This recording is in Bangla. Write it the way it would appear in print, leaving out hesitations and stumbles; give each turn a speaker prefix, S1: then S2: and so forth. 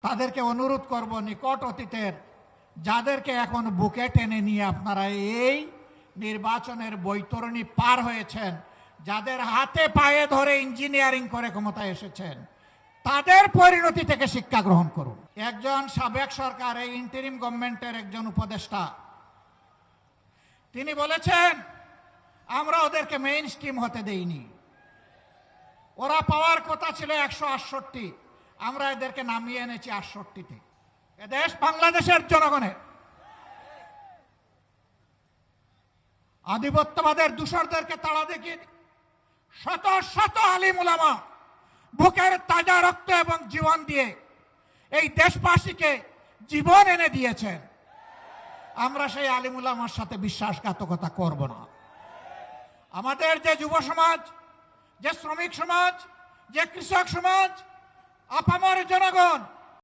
S1: তাদেরকে অনুরোধ করব, নিকট অতীতের যাদেরকে এখন বুকে টেনে নিয়ে আপনারা এই নির্বাচনের বৈতরণী পার হয়েছেন, যাদের হাতে পায়ে ধরে ইঞ্জিনিয়ারিং করে ক্ষমতায় এসেছেন, তাদের পরিণতি থেকে শিক্ষা গ্রহণ করুন। একজন সাবেক সরকার, এই ইন্টারিম গভর্নমেন্টের একজন উপদেষ্টা, তিনি বলেছেন আমরা ওদেরকে মেইন স্ট্রিম হতে দেইনি, ওরা পাওয়ার কথা ছিল 168, আমরা এদেরকে নামিয়ে এনেছি 68-তে। এদেশ বাংলাদেশের জনগণের। আধিপত্যবাদের দূষরদেরকে তাড়া দেখিয়ে শত শত আলিম উলামা বুকের তাজা রক্ত এবং জীবন দিয়ে এই দেশবাসীকে জীবন এনে দিয়েছেন। আমরা সেই আলিম উলামার সাথে বিশ্বাসঘাতকতা করব না। আমাদের যে যুব সমাজ, যে শ্রমিক সমাজ, যে কৃষক সমাজ, আপামর জনগণ